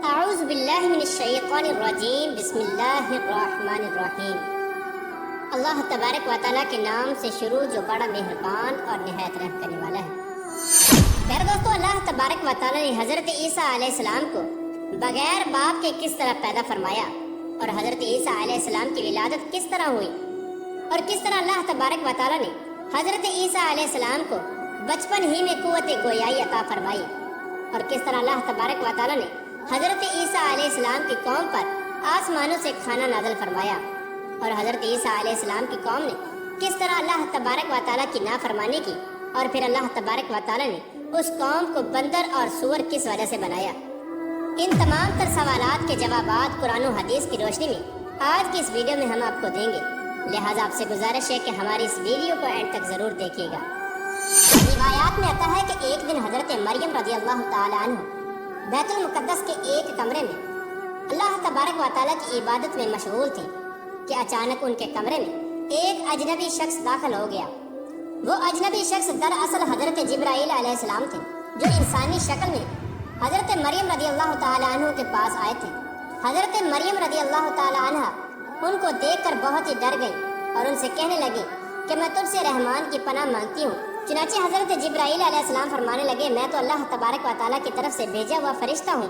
اعوذ باللہ من الشیطان الرجیم بسم اللہ الرحمن الرحیم۔ اللہ تبارک و تعالیٰ کے نام سے شروع جو بڑا مہربان اور نہایت رحم کرنے والا ہے۔ پیارے دوستو، اللہ تبارک و تعالیٰ نے حضرت عیسیٰ علیہ السلام کو بغیر باپ کے کس طرح پیدا فرمایا اور حضرت عیسیٰ علیہ السلام کی ولادت کس طرح ہوئی اور کس طرح اللہ تبارک و تعالیٰ نے حضرت عیسیٰ علیہ السلام کو بچپن ہی میں قوت گویائی عطا فرمائی اور کس طرح اللہ تبارک و تعالیٰ نے حضرت عیسیٰ علیہ السلام کی قوم پر آسمانوں سے کھانا نازل فرمایا اور حضرت عیسیٰ علیہ السلام کی قوم نے کس طرح اللہ تبارک و تعالیٰ کی نافرمانی کی اور پھر اللہ تبارک و تعالیٰ نے اس قوم کو بندر اور سور کس وجہ سے بنایا۔ ان تمام تر سوالات کے جوابات قرآن و حدیث کی روشنی میں آج کی اس ویڈیو میں ہم آپ کو دیں گے، لہٰذا آپ سے گزارش ہے کہ ہماری اس ویڈیو کو اینڈ تک ضرور دیکھیے گا۔ روایات میں آتا ہے کہ ایک دن حضرت مریم رضی اللہ تعالی عنہ بیت المقدس کے ایک کمرے میں اللہ تبارک و تعالیٰ کی عبادت میں مشغول تھی کہ اچانک ان کے کمرے میں ایک اجنبی شخص داخل ہو گیا۔ وہ اجنبی شخص دراصل حضرت جبرائیل علیہ السلام تھے، جو انسانی شکل میں حضرت مریم رضی اللہ تعالی عنہ کے پاس آئے تھے۔ حضرت مریم رضی اللہ تعالی عنہ ان کو دیکھ کر بہت ہی ڈر گئی اور ان سے کہنے لگی کہ میں تجھ سے رحمان کی پناہ مانگتی ہوں۔ چنانچہ حضرت جبرائیل علیہ السلام فرمانے لگے، میں تو اللہ تبارک و تعالیٰ کی طرف سے بھیجا ہوا فرشتہ ہوں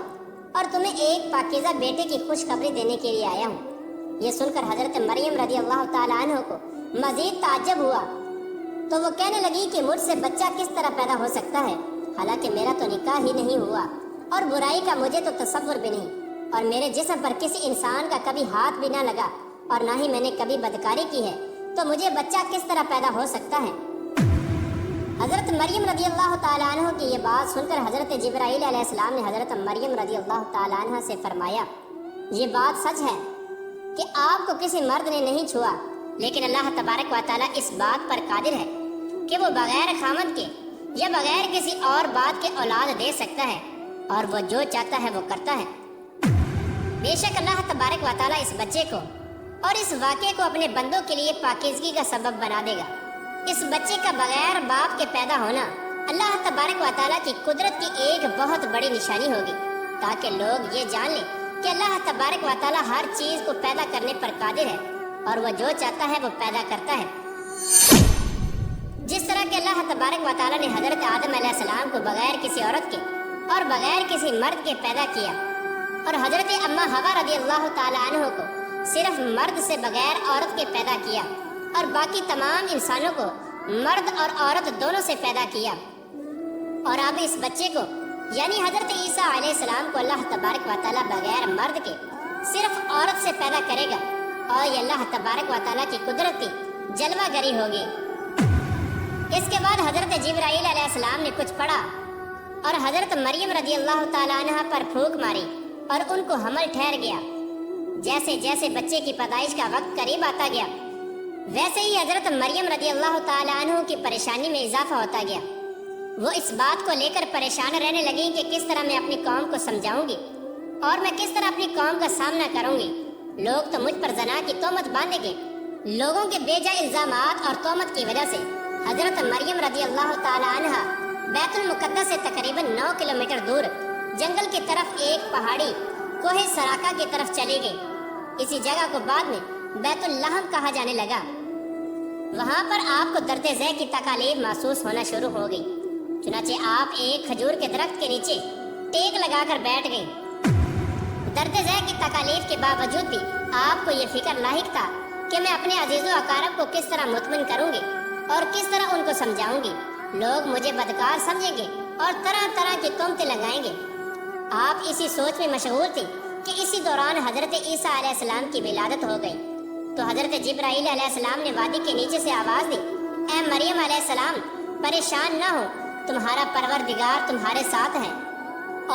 اور تمہیں ایک پاکیزہ بیٹے کی خوشخبری دینے کے لیے آیا ہوں۔ یہ سن کر حضرت مریم رضی اللہ تعالیٰ عنہ کو مزید تعجب ہوا تو وہ کہنے لگی کہ مجھ سے بچہ کس طرح پیدا ہو سکتا ہے، حالانکہ میرا تو نکاح ہی نہیں ہوا اور برائی کا مجھے تو تصور بھی نہیں اور میرے جسم پر کسی انسان کا کبھی ہاتھ بھی نہ لگا اور نہ ہی میں نے کبھی بدکاری کی ہے، تو مجھے بچہ کس طرح پیدا ہو سکتا ہے۔ حضرت مریم رضی اللہ تعالیٰ عنہ کی یہ بات سن کر حضرت جبرائیل علیہ السلام نے حضرت مریم رضی اللہ تعالیٰ عنہ سے فرمایا، یہ بات سچ ہے کہ آپ کو کسی مرد نے نہیں چھوا، لیکن اللہ تبارک و تعالیٰ اس بات پر قادر ہے کہ وہ بغیر خامد کے یا بغیر کسی اور بات کے اولاد دے سکتا ہے اور وہ جو چاہتا ہے وہ کرتا ہے۔ بے شک اللہ تبارک و تعالیٰ اس بچے کو اور اس واقعے کو اپنے بندوں کے لیے پاکیزگی کا سبب بنا دے گا۔ اس بچے کا بغیر باپ کے پیدا ہونا اللہ تبارک و تعالیٰ کی قدرت کی ایک بہت بڑی نشانی ہوگی، تاکہ لوگ یہ جان لیں کہ اللہ تبارک و تعالیٰ ہر چیز کو پیدا کرنے پر قادر ہے اور وہ جو چاہتا ہے وہ پیدا کرتا ہے۔ جس طرح کہ اللہ تبارک و تعالیٰ نے حضرت آدم علیہ السلام کو بغیر کسی عورت کے اور بغیر کسی مرد کے پیدا کیا اور حضرت اماں حوا رضی اللہ تعالیٰ عنہ کو صرف مرد سے بغیر عورت کے پیدا کیا اور باقی تمام انسانوں کو مرد اور عورت دونوں سے پیدا کیا، اور اب اس بچے کو یعنی حضرت عیسیٰ علیہ السلام کو اللہ تبارک و تعالیٰ بغیر مرد کے صرف عورت سے پیدا کرے گا اور یہ اللہ تبارک و تعالیٰ کی قدرت کی جلوہ گری ہوگی۔ اس کے بعد حضرت جبرائیل علیہ السلام نے کچھ پڑھا اور حضرت مریم رضی اللہ تعالیٰ عنہ پر پھونک ماری اور ان کو حمل ٹھہر گیا۔ جیسے جیسے بچے کی پیدائش کا وقت قریب آتا گیا، ویسے ہی حضرت مریم رضی اللہ تعالیٰ عنہ کی پریشانی میں اضافہ ہوتا گیا۔ وہ اس بات کو لے کر پریشان رہنے لگیں کہ کس طرح میں اپنی قوم کو سمجھاؤں گی اور میں کس طرح اپنی قوم کا سامنا کروں گی۔ لوگ تو مجھ پر زنا کی تہمت باندھیں گے۔ لوگوں کے بے جا الزامات اور تہمت کی وجہ سے حضرت مریم رضی اللہ تعالیٰ عنہ بیت المقدس سے تقریباً 9 کلومیٹر دور جنگل کی طرف ایک پہاڑی کوہ سراقہ کی طرف چلی گئی۔ اسی جگہ کو بعد میں بیت اللحم کہا جانے لگا۔ وہاں پر آپ کو درد ذہ کی تکالیف محسوس ہونا شروع ہو گئی، چنانچہ آپ ایک کھجور کے درخت کے نیچے ٹیک لگا کر بیٹھ گئیں۔ درد ذہ کی تکالیف کے باوجود بھی آپ کو یہ فکر لاحق تھا کہ میں اپنے عزیز و اقارب کو کس طرح مطمئن کروں گی اور کس طرح ان کو سمجھاؤں گی۔ لوگ مجھے بدکار سمجھیں گے اور طرح طرح کی تہمتیں لگائیں گے۔ آپ اسی سوچ میں مشغول تھی کہ اسی دوران حضرت عیسیٰ علیہ السلام کی ولادت ہو گئی۔ تو حضرت جبرائیل علیہ السلام نے وادی کے نیچے سے آواز دی، اے مریم علیہ السلام، پریشان نہ ہو، تمہارا پروردگار تمہارے ساتھ ہے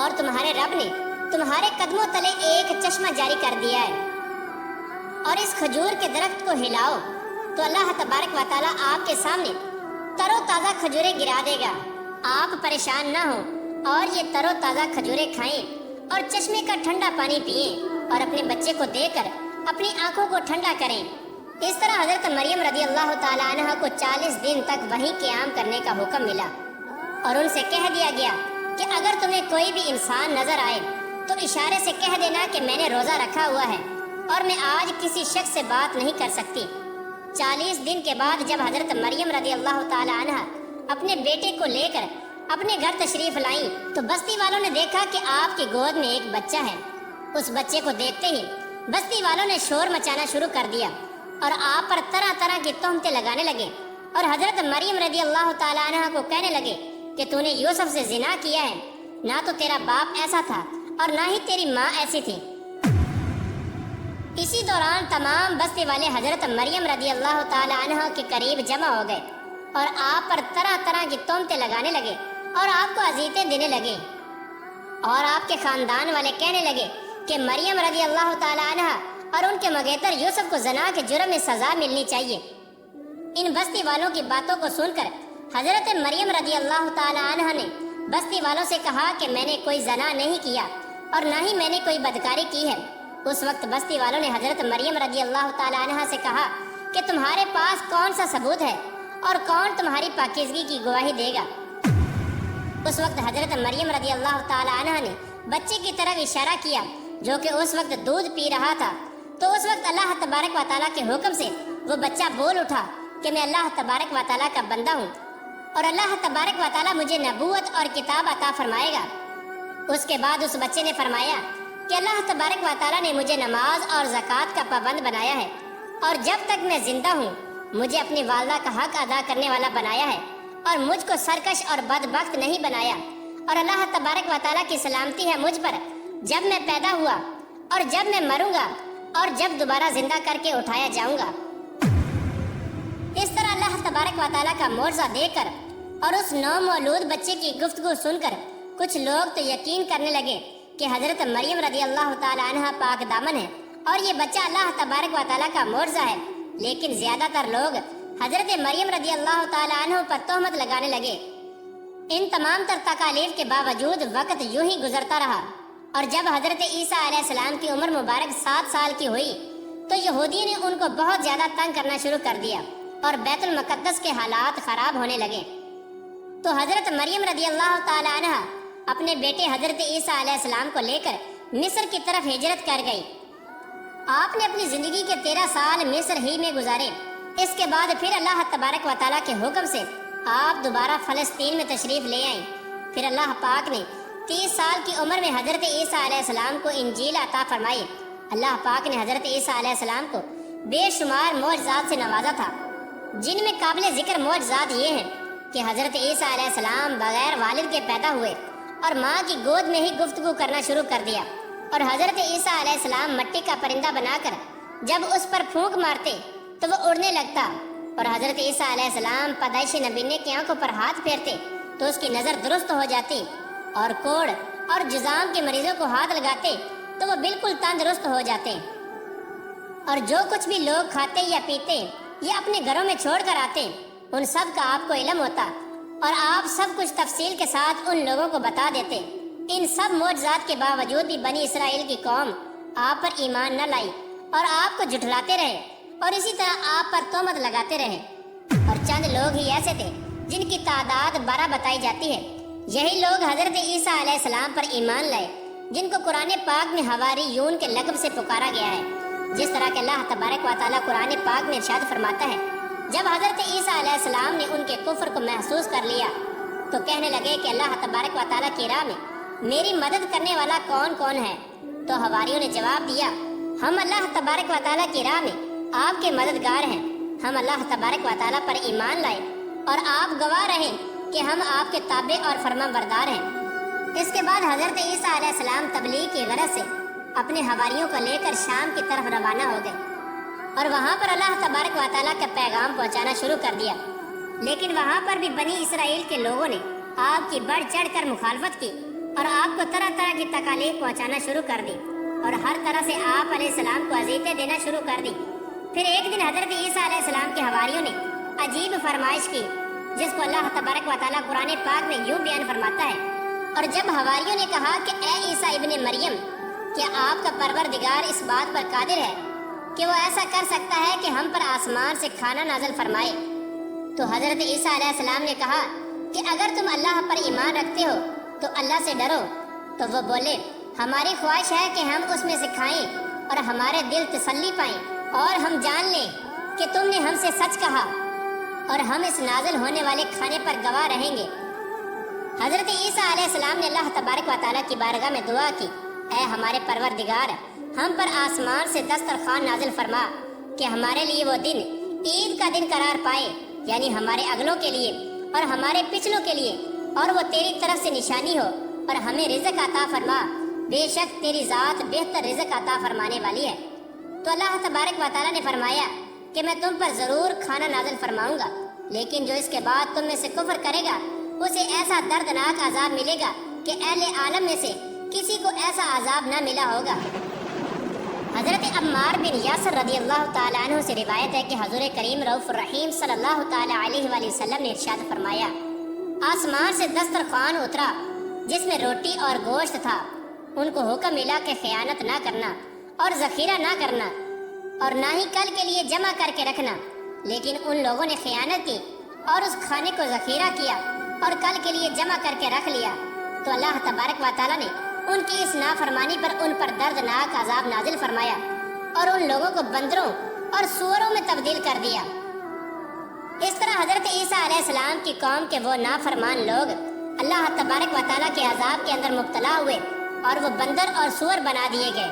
اور تمہارے رب نے تمہارے قدموں تلے ایک چشمہ جاری کر دیا ہے، اور اس کھجور کے درخت کو ہلاؤ تو اللہ تبارک و تعالیٰ آپ کے سامنے تر و تازہ کھجوریں گرا دے گا۔ آپ پریشان نہ ہو اور یہ تر و تازہ کھجوریں کھائیں اور چشمے کا ٹھنڈا پانی پئیں اور اپنے بچے کو دے کر اپنی آنکھوں کو ٹھنڈا کریں۔ اس طرح حضرت مریم رضی اللہ تعالیٰ عنہ کو 40 دن تک وہیں قیام کرنے کا حکم ملا اور ان سے کہہ دیا گیا کہ اگر تمہیں کوئی بھی انسان نظر آئے تو اشارے سے کہہ دینا کہ میں نے روزہ رکھا ہوا ہے اور میں آج کسی شخص سے بات نہیں کر سکتی۔ 40 دن کے بعد جب حضرت مریم رضی اللہ تعالی عنہ اپنے بیٹے کو لے کر اپنے گھر تشریف لائیں تو بستی والوں نے دیکھا کہ آپ کی گود میں ایک بچہ ہے۔ اس بچے کو دیکھتے ہی بستی والوں نے شور مچانا شروع کر دیا اور آپ پر طرح طرح کی تہمتیں لگانے لگے اور حضرت مریم رضی اللہ تعالی عنہ کو کہنے لگے کہ تو نے یوسف سے زنا کیا ہے، نہ تو تیرا باپ ایسا تھا اور نہ ہی تیری ماں ایسی تھی۔ اسی دوران تمام بستی والے حضرت مریم رضی اللہ تعالی عنہ کے قریب جمع ہو گئے اور آپ پر طرح طرح کی تہمتیں لگانے لگے اور آپ کو اذیتیں دینے لگے، اور آپ کے خاندان والے کہنے لگے کہ مریم رضی اللہ تعالی عنہ اور ان کے مگیتر یوسف کو زنا کے جرم میں سزا ملنی چاہیے۔ ان بستی والوں کی باتوں کو سن کر حضرت مریم رضی اللہ تعالی عنہ نے بستی والوں سے کہا کہ میں نے کوئی زنا نہیں کیا اور نہ ہی میں نے کوئی بدکاری کی ہے۔ اس وقت بستی والوں نے حضرت مریم رضی اللہ تعالی عنہ سے کہا کہ تمہارے پاس کون سا ثبوت ہے اور کون تمہاری پاکیزگی کی گواہی دے گا؟ اس وقت حضرت مریم رضی اللہ تعالی عنہ نے بچے کی طرف اشارہ کیا جو کہ اس وقت دودھ پی رہا تھا، تو اس وقت اللہ تبارک و تعالیٰ کے حکم سے وہ بچہ بول اٹھا کہ میں اللہ تبارک و تعالیٰ کا بندہ ہوں اور اللہ تبارک و تعالیٰ مجھے نبوت اور کتاب عطا فرمائے گا۔ اس کے بعد اس بچے نے فرمایا کہ اللہ تبارک و تعالیٰ نے مجھے نماز اور زکوٰۃ کا پابند بنایا ہے اور جب تک میں زندہ ہوں مجھے اپنی والدہ کا حق ادا کرنے والا بنایا ہے اور مجھ کو سرکش اور بدبخت نہیں بنایا، اور اللہ تبارک و تعالیٰ کی سلامتی ہے مجھ پر جب میں پیدا ہوا اور جب میں مروں گا اور جب دوبارہ زندہ کر کے اٹھایا جاؤں گا۔ اس طرح اللہ تبارک و تعالیٰ کا معجزہ دیکھ کر اور اس نومولود بچے کی گفتگو سن کر کچھ لوگ تو یقین کرنے لگے کہ حضرت مریم رضی اللہ تعالی عنہ پاک دامن ہے اور یہ بچہ اللہ تبارک و تعالیٰ کا معجزہ ہے، لیکن زیادہ تر لوگ حضرت مریم رضی اللہ تعالی عنہ پر تہمت لگانے لگے۔ ان تمام تر تکالیف کے باوجود وقت یوں ہی گزرتا رہا اور جب حضرت عیسیٰ علیہ السلام کی عمر مبارک 7 سال کی ہوئی تو یہودیوں نے ان کو بہت زیادہ تنگ کرنا شروع کر دیا اور بیت المقدس کے حالات خراب ہونے لگے۔ تو حضرت مریم رضی اللہ تعالی عنہ اپنے بیٹے حضرت عیسیٰ علیہ السلام کو لے کر مصر کی طرف ہجرت کر گئی۔ آپ نے اپنی زندگی کے 13 سال مصر ہی میں گزارے۔ اس کے بعد پھر اللہ تبارک و تعالیٰ کے حکم سے آپ دوبارہ فلسطین میں تشریف لے آئیں۔ پھر اللہ پاک نے 30 سال کی عمر میں حضرت عیسیٰ علیہ السلام کو انجیل عطا فرمائی۔ اللہ پاک نے حضرت عیسیٰ علیہ السلام کو بے شمار معجزات سے نوازا تھا، جن میں قابل ذکر معجزات یہ ہیں کہ حضرت عیسیٰ علیہ السلام بغیر والد کے پیدا ہوئے اور ماں کی گود میں ہی گفتگو کرنا شروع کر دیا، اور حضرت عیسیٰ علیہ السلام مٹی کا پرندہ بنا کر جب اس پر پھونک مارتے تو وہ اڑنے لگتا، اور حضرت عیسیٰ علیہ السلام پیدائشی نبینے کی آنکھوں پر ہاتھ پھیرتے تو اس کی نظر درست ہو جاتی، اور کوڑ اور جزام کے مریضوں کو ہاتھ لگاتے تو وہ بالکل تندرست ہو جاتے، اور جو کچھ بھی لوگ کھاتے یا پیتے یا اپنے گھروں میں چھوڑ کر آتے ان سب کا آپ کو علم ہوتا اور آپ سب کچھ تفصیل کے ساتھ ان لوگوں کو بتا دیتے۔ ان سب معجزات کے باوجود بھی بنی اسرائیل کی قوم آپ پر ایمان نہ لائی اور آپ کو جھٹلاتے رہے اور اسی طرح آپ پر تہمت لگاتے رہے، اور چند لوگ ہی ایسے تھے جن کی تعداد 12 بتائی جاتی ہے۔ یہی لوگ حضرت عیسیٰ علیہ السلام پر ایمان لائے جن کو قرآن پاک میں حواریون کے لقب سے پکارا گیا ہے، جس طرح کہ اللہ تبارک و تعالیٰ قرآن پاک میں ارشاد فرماتا ہے، جب حضرت عیسیٰ علیہ السلام نے ان کے کفر کو محسوس کر لیا تو کہنے لگے کہ اللہ تبارک و تعالیٰ کی راہ میں میری مدد کرنے والا کون کون ہے؟ تو حواریوں نے جواب دیا، ہم اللہ تبارک و تعالیٰ کی راہ میں آپ کے مددگار ہیں، ہم اللہ تبارک و تعالیٰ پر ایمان لائے اور آپ گواہ رہیں کہ ہم آپ کے تابع اور فرما بردار ہیں۔ اس کے بعد حضرت عیسیٰ علیہ السلام تبلیغ کی غرض سے اپنے حواریوں کو لے کر شام کی طرف روانہ ہو گئے اور وہاں پر اللہ تبارک و تعالیٰ کا پیغام پہنچانا شروع کر دیا، لیکن وہاں پر بھی بنی اسرائیل کے لوگوں نے آپ کی بڑھ چڑھ کر مخالفت کی اور آپ کو طرح طرح کی تکالیف پہنچانا شروع کر دی اور ہر طرح سے آپ علیہ السلام کو اذیتیں دینا شروع کر دی۔ پھر ایک دن حضرت عیسیٰ علیہ السلام کے حواریوں نے عجیب فرمائش کی جس کو اللہ تبارک و تعالیٰ قرآن پاک میں یوں بیان فرماتا ہے، اور جب حواریوں نے کہا کہ اے عیسیٰ ابن مریم، کیا آپ کا پروردگار اس بات پر قادر ہے کہ وہ ایسا کر سکتا ہے کہ ہم پر آسمان سے کھانا نازل فرمائے؟ تو حضرت عیسیٰ علیہ السلام نے کہا کہ اگر تم اللہ پر ایمان رکھتے ہو تو اللہ سے ڈرو۔ تو وہ بولے، ہماری خواہش ہے کہ ہم اس میں سے کھائیں اور ہمارے دل تسلی پائیں اور ہم جان لیں کہ تم نے ہم سے سچ کہا اور ہم اس نازل ہونے والے کھانے پر گواہ رہیں گے۔ حضرت عیسیٰ علیہ السلام نے اللہ تبارک و تعالیٰ کی بارگاہ میں دعا کی، اے ہمارے پروردگار، ہم پر آسمان سے دسترخوان نازل فرما کہ ہمارے لیے وہ دن عید کا دن قرار پائے، یعنی ہمارے اگلوں کے لیے اور ہمارے پچھلوں کے لیے، اور وہ تیری طرف سے نشانی ہو اور ہمیں رزق عطا فرما، بے شک تیری ذات بہتر رزق عطا فرمانے والی ہے۔ تو اللہ تبارک و تعالیٰ نے فرمایا کہ میں تم پر ضرور کھانا نازل فرماؤں گا، لیکن جو اس کے بعد تم میں سے کفر کرے گا اسے ایسا دردناک عذاب ملے گا کہ اہل عالم میں سے کسی کو ایسا عذاب نہ ملا ہوگا۔ حضرت عمار بن یاسر رضی اللہ تعالیٰ عنہ سے روایت ہے کہ حضور کریم رؤوف الرحیم صلی اللہ تعالیٰ علیہ وآلہ وسلم نے ارشاد فرمایا، آسمان سے دسترخوان اترا جس میں روٹی اور گوشت تھا، ان کو حکم ملا کہ خیانت نہ کرنا اور ذخیرہ نہ کرنا اور نہ ہی کل کے لیے جمع کر کے رکھنا، لیکن ان لوگوں نے خیانت کی اور اس کھانے کو ذخیرہ کیا اور کل کے لیے جمع کر کے رکھ لیا، تو اللہ تبارک و تعالیٰ نے ان کی اس نافرمانی پر ان پر دردناک عذاب نازل فرمایا اور ان لوگوں کو بندروں اور سوروں میں تبدیل کر دیا۔ اس طرح حضرت عیسیٰ علیہ السلام کی قوم کے وہ نافرمان لوگ اللہ تبارک و تعالیٰ کے عذاب کے اندر مبتلا ہوئے اور وہ بندر اور سور بنا دیے گئے۔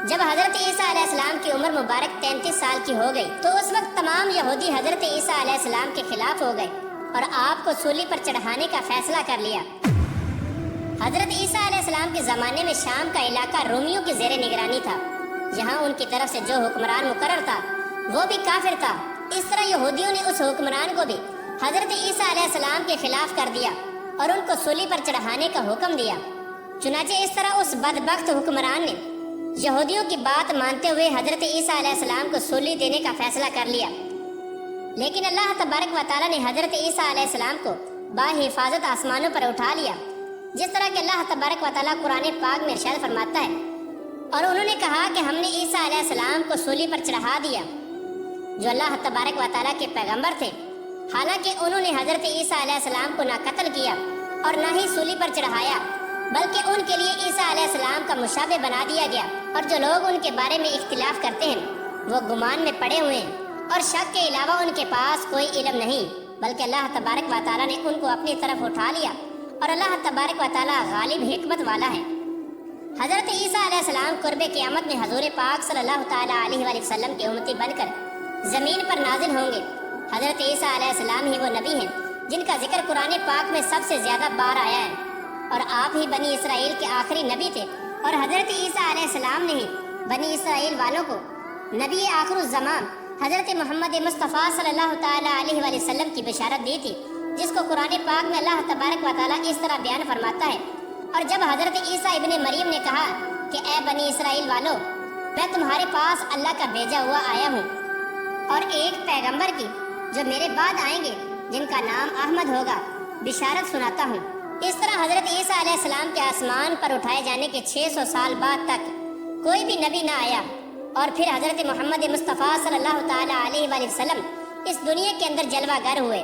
جب حضرت عیسیٰ علیہ السلام کی عمر مبارک 33 سال کی ہو گئی تو اس وقت تمام یہودی حضرت عیسیٰ علیہ السلام کے خلاف ہو گئے اور آپ کو سولی پر چڑھانے کا فیصلہ کر لیا۔ حضرت عیسیٰ علیہ السلام کے زمانے میں شام کا علاقہ رومیوں کی زیر نگرانی تھا، یہاں ان کی طرف سے جو حکمران مقرر تھا وہ بھی کافر تھا۔ اس طرح یہودیوں نے اس حکمران کو بھی حضرت عیسیٰ علیہ السلام کے خلاف کر دیا اور ان کو سولی پر چڑھانے کا حکم دیا۔ چنانچہ اس طرح اس بدبخت حکمران نے یہودیوں کی بات مانتے ہوئے حضرت عیسیٰ علیہ السلام کو سولی دینے کا فیصلہ کر لیا، لیکن اللہ تبارک و تعالیٰ نے حضرت عیسیٰ علیہ السلام کو باحفاظت آسمانوں پر اٹھا لیا، جس طرح کہ اللہ تبارک و تعالیٰ قرآن پاک میں ارشاد فرماتا ہے، اور انہوں نے کہا کہ ہم نے عیسیٰ علیہ السلام کو سولی پر چڑھا دیا، جو اللہ تبارک و تعالیٰ کے پیغمبر تھے، حالانکہ انہوں نے حضرت عیسیٰ علیہ السلام کو نہ قتل کیا اور نہ ہی سولی پر چڑھایا، بلکہ ان کے لیے عیسیٰ علیہ السلام کا مشابہ بنا دیا گیا، اور جو لوگ ان کے بارے میں اختلاف کرتے ہیں وہ گمان میں پڑے ہوئے ہیں اور شک کے علاوہ ان کے پاس کوئی علم نہیں، بلکہ اللہ تبارک و تعالیٰ نے ان کو اپنی طرف اٹھا لیا اور اللہ تبارک و تعالیٰ غالب حکمت والا ہے۔ حضرت عیسیٰ علیہ السلام قرب قیامت میں حضور پاک صلی اللہ تعالیٰ علیہ وآلہ وسلم کے امتی بن کر زمین پر نازل ہوں گے۔ حضرت عیسیٰ علیہ السلام ہی وہ نبی ہیں جن کا ذکر قرآن پاک میں سب سے زیادہ بار آیا ہے، اور آپ ہی بنی اسرائیل کے آخری نبی تھے، اور حضرت عیسیٰ علیہ السلام نے ہی بنی اسرائیل والوں کو نبی آخر الزمان حضرت محمد مصطفیٰ صلی اللہ تعالیٰ علیہ وآلہ وسلم کی بشارت دی تھی، جس کو قرآن پاک میں اللہ تبارک و تعالیٰ اس طرح بیان فرماتا ہے، اور جب حضرت عیسیٰ ابن مریم نے کہا کہ اے بنی اسرائیل والو، میں تمہارے پاس اللہ کا بھیجا ہوا آیا ہوں اور ایک پیغمبر کی جو میرے بعد آئیں گے جن کا نام احمد ہوگا بشارت سناتا ہوں۔ اس طرح حضرت عیسیٰ علیہ السلام کے آسمان پر اٹھائے جانے کے 600 سال بعد تک کوئی بھی نبی نہ آیا، اور پھر حضرت محمد مصطفیٰ صلی اللہ تعالیٰ علیہ وآلہ وسلم اس دنیا کے اندر جلوہ گر ہوئے۔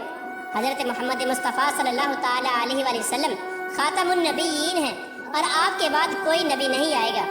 حضرت محمد مصطفیٰ صلی اللہ تعالیٰ علیہ وآلہ وسلم خاتم النبیین ہیں، اور آپ کے بعد کوئی نبی نہیں آئے گا۔